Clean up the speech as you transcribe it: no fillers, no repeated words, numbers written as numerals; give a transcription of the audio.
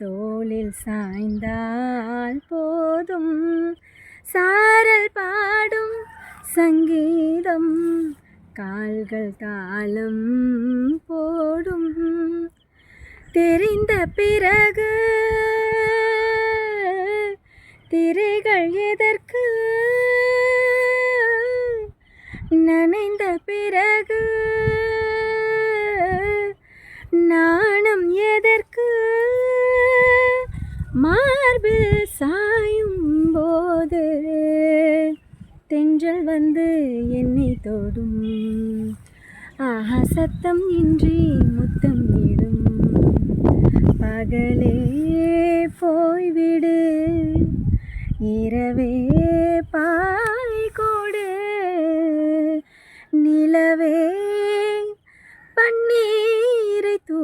தோளில் சாய்ந்தால் போதும் சாரல் பாடும் சங்கீதம் கால்கள் தாளம் போடும் தெரிந்த பிறகு திரைகள் எதற்கு நனைந்த பிறகு நாணம் எதற்கு மார்பில் சாயும் போது தென்றல் வந்து என்னை தொடும் ஆஹா சத்தம் இன்றி முத்தம் இடும் பகலே போய்விடு இரவே பாய் கொடு நிலவே பன்னீரை தூ